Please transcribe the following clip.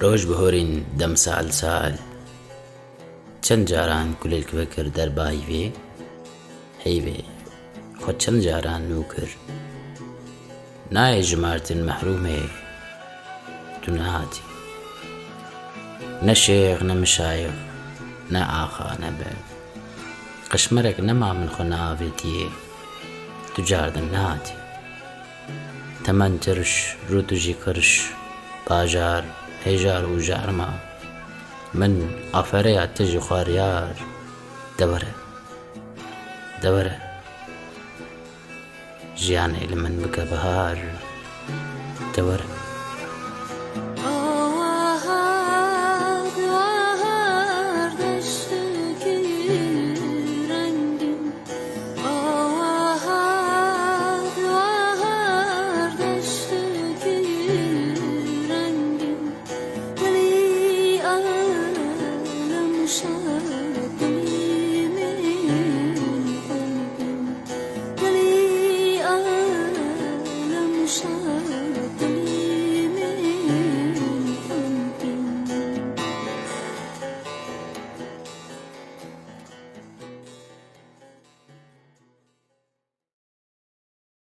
ڕۆژ بهۆرین دەم سال سال چەند جاران گولێک بکرد دەربای وێ هەیوێ خۆ چەند جاران نو کرد نایە ژمارتن مەحرومێ تو نهاتی نە شێخ نە مشایخ نە ئاخا نە بەر قشمەرێک نەما من خۆ ناوێتیێ تو جاردن نهاتی تەمەن ترش ڕوو توژی قرش باژار هێژار و ژارما من ئافەرەیە تژی خواریار دەوەرە ژیانێ لە من بکە بەهار دەوەرە